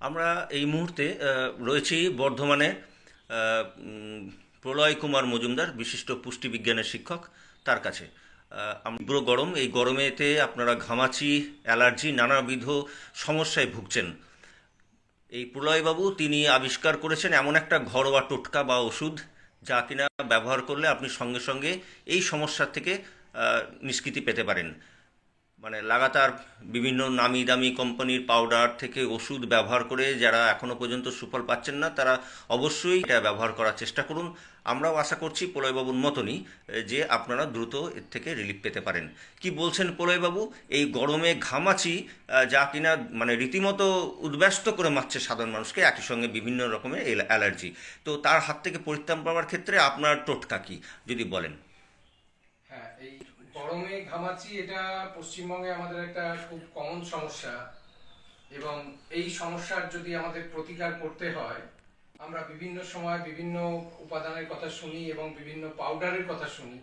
আমরা এই মুহূর্তে রয়েছি বর্ধমানে। প্রলয় কুমার মজুমদার, বিশিষ্ট পুষ্টিবিজ্ঞানের শিক্ষক, তার কাছে। তীব্র গরম, এই গরমেতে আপনারা ঘামাচি, অ্যালার্জি, নানাবিধ সমস্যায় ভুগছেন। এই প্রলয়বাবু তিনি আবিষ্কার করেছেন এমন একটা ঘরোয়া টোটকা বা ওষুধ, যা কিনা ব্যবহার করলে আপনি সঙ্গে সঙ্গে এই সমস্যা থেকে নিষ্কৃতি পেতে পারেন। মানে লাগাতার বিভিন্ন নামি দামি কোম্পানির পাউডার থেকে ওষুধ ব্যবহার করে যারা এখনও পর্যন্ত সুফল পাচ্ছেন না, তারা অবশ্যই এটা ব্যবহার করার চেষ্টা করুন। আমরাও আশা করছি প্রলয়বাবুর মতনই যে আপনারা দ্রুত এর থেকে রিলিফ পেতে পারেন। কি বলছেন প্রলয়বাবু? এই গরমে ঘামাচি, যা কিনা মানে রীতিমতো উদ্ব্যস্ত করে মারছে সাধারণ মানুষকে, একই সঙ্গে বিভিন্ন রকমের অ্যালার্জি, তো তার হাত থেকে পরিত্রাণ পাওয়ার ক্ষেত্রে আপনার টোটকা কি যদি বলেন? হ্যাঁ, এই গরমে ঘামাচি এটা পশ্চিমবঙ্গে আমাদের একটা খুব কমন সমস্যা। এবং এই সমস্যার যদি আমাদের প্রতিকার করতে হয়, আমরা বিভিন্ন সময় বিভিন্ন উপাদানের কথা শুনি এবং বিভিন্ন পাউডারের কথা শুনি।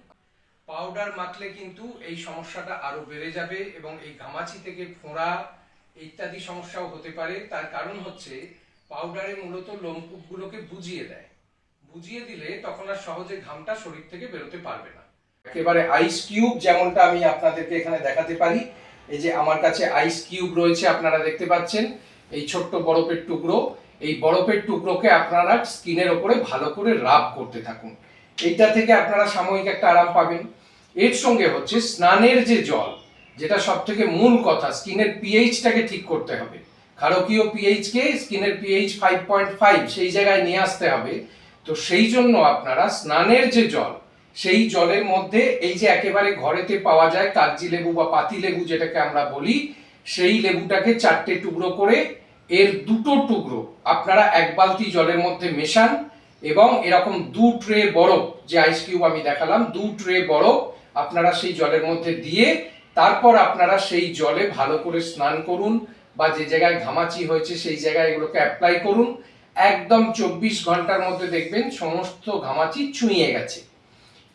পাউডার মাখলে কিন্তু এই সমস্যাটা আরো বেড়ে যাবে এবং এই ঘামাচি থেকে ফোঁড়া ইত্যাদি সমস্যাও হতে পারে। তার কারণ হচ্ছে পাউডারে মূলত লোমকূপগুলোকে বুঝিয়ে দেয়। বুঝিয়ে দিলে তখন আর সহজে ঘামটা শরীর থেকে বেরোতে পারবে না। একেবারে আইস কিউব যেমনটা আমি আপনাদেরকে এখানে দেখাতে পারি, এই যে আমার কাছে আইস কিউব রয়েছে, আপনারা দেখতে পাচ্ছেন এই ছোট্ট বরফের টুকরো। এই বরফের টুকরোকে আপনারা স্কিনের ওপরে ভালো করে রাব করতে থাকুন। এইটা থেকে আপনারা সাময়িক একটা আরাম পাবেন। এর সঙ্গে হচ্ছে স্নানের যে জল, যেটা সব থেকে মূল কথা, স্কিনের পিএইচটাকে ঠিক করতে হবে। ক্ষারকীয় পিএইচ কে স্কিনের পিএইচ 5.5 সেই জায়গায় নিয়ে আসতে হবে। তো সেই জন্য আপনারা স্নানের যে জল, সেই জলের মধ্যে এই যে একেবারে ঘরেতে পাওয়া যায় কাগজি লেবু বা পাতি লেবু যেটাকে আমরা বলি, সেই লেবুটাকে 4টে টুকরো করে এর 2টো টুকরো আপনারা 1 বালতি জলের মধ্যে মেশান এবং এরকম 2 ট্রে বরফ, যে আইস কিউব আমি দেখালাম, 2 ট্রে বরফ আপনারা সেই জলের মধ্যে দিয়ে তারপর আপনারা সেই জলে ভালো করে স্নান করুন বা যে জায়গায় ঘামাচি হয়েছে সেই জায়গায় এগুলোকে অ্যাপ্লাই করুন। একদম 24 ঘন্টার মধ্যে দেখবেন সমস্ত ঘামাচি চুইয়ে গেছে।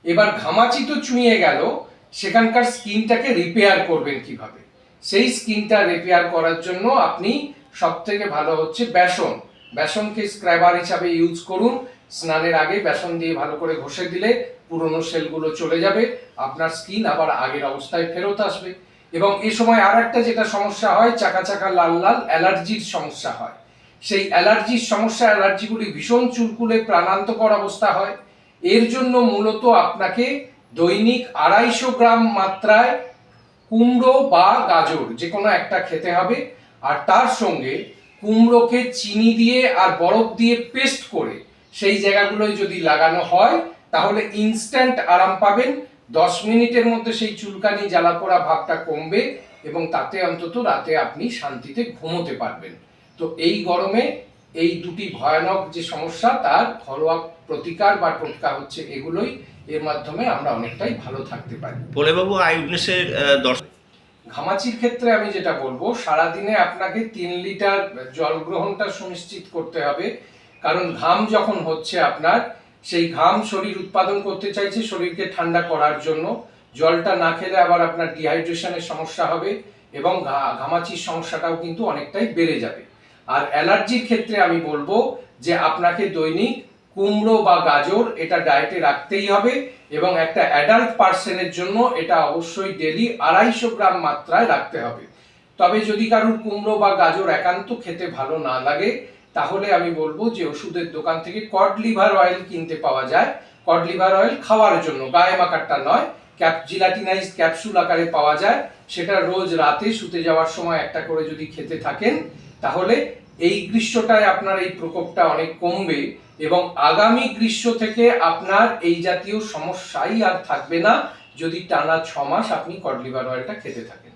এবার ঘামাচি তো চুইয়ে গেল, সেখানকার স্কিনটাকে রিপেয়ার করবেন কিভাবে? সেই স্কিনটা রিপেয়ার করার জন্য আপনি সব থেকে ভালো হচ্ছে বেসন। বেসনকে স্ক্রাবার হিসাবে ইউজ করুন। স্নানের আগে বেসন দিয়ে ভালো করে ঘষে দিলে পুরনো সেলগুলো চলে যাবে, আপনার স্কিন আবার আগের অবস্থায় ফেরত আসবে। এবং এই সময় আর একটা যেটা সমস্যা হয়, চাকা চাকা লাল লাল অ্যালার্জির সমস্যা হয়। সেই অ্যালার্জির সমস্যা, অ্যালার্জিগুলি ভীষণ চুলকুলে প্রাণান্তকর অবস্থা হয়। এর জন্য মূলত আপনাকে দৈনিক 250 গ্রাম মাত্রায় কুমড়ো বা গাজর যে কোনো একটা খেতে হবে। আর তার সঙ্গে কুমড়োকে চিনি দিয়ে আর বরফ দিয়ে পেস্ট করে সেই জায়গাগুলোয় যদি লাগানো হয়, তাহলে ইনস্ট্যান্ট আরাম পাবেন। 10 মিনিটের মধ্যে সেই চুলকানি জ্বালা পোড়া ভাবটা কমবে এবং তাতে অন্তত রাতে আপনি শান্তিতে ঘুমোতে পারবেন। তো এই গরমে এই দুটি ভয়ানক যে সমস্যা, তার ঘরোয়া প্রতিকার বা টোটকা হচ্ছে এগুলোই। এর মাধ্যমে আমরা অনেকটাই ভালো থাকতে পারি। প্রলয়বাবু, আই উইটনেসের দর্শক। ঘামাচির ক্ষেত্রে আমি যেটা বলবো, সারাদিনে আপনাকে 3 লিটার জল গ্রহণটা সুনিশ্চিত করতে হবে। কারণ ঘাম যখন হচ্ছে আপনার, সেই ঘাম শরীর উৎপাদন করতে চাইছে শরীরকে ঠান্ডা করার জন্য। জলটা না খেলে আবার আপনার ডিহাইড্রেশনের সমস্যা হবে এবং ঘামাচির সমস্যাটাও কিন্তু অনেকটাই বেড়ে যাবে। আর অ্যালার্জির ক্ষেত্রে আমি বলবো যে আপনাকে দৈনিক কুমড়ো বা গাজর এটা ডায়েটে রাখতেই হবে এবং একটা অ্যাডাল্ট পার্সনের জন্য এটা অবশ্যই ডেলি 250 গ্রাম মাত্রায় রাখতে হবে। তবে যদি কারোর কুমড়ো বা গাজর একান্ত খেতে ভালো না লাগে, তাহলে আমি বলবো যে ওষুধের দোকান থেকে কড লিভার অয়েল কিনতে পাওয়া যায়। কড লিভার অয়েল খাওয়ার জন্য, গায়ে মাখারটা নয়, জিলাটিনাইজড ক্যাপসুল আকারে পাওয়া যায়। সেটা রোজ রাতে শুতে যাওয়ার সময় একটা করে যদি খেতে থাকেন, তাহলে এই গ্রীষ্মটায় আপনার এই প্রকোপটা অনেক কমবে এবং আগামী গ্রীষ্ম থেকে আপনার এই জাতীয় সমস্যাই আর থাকবে না, যদি টানা 6 মাস আপনি কড লিভার অয়েলটা খেতে থাকেন।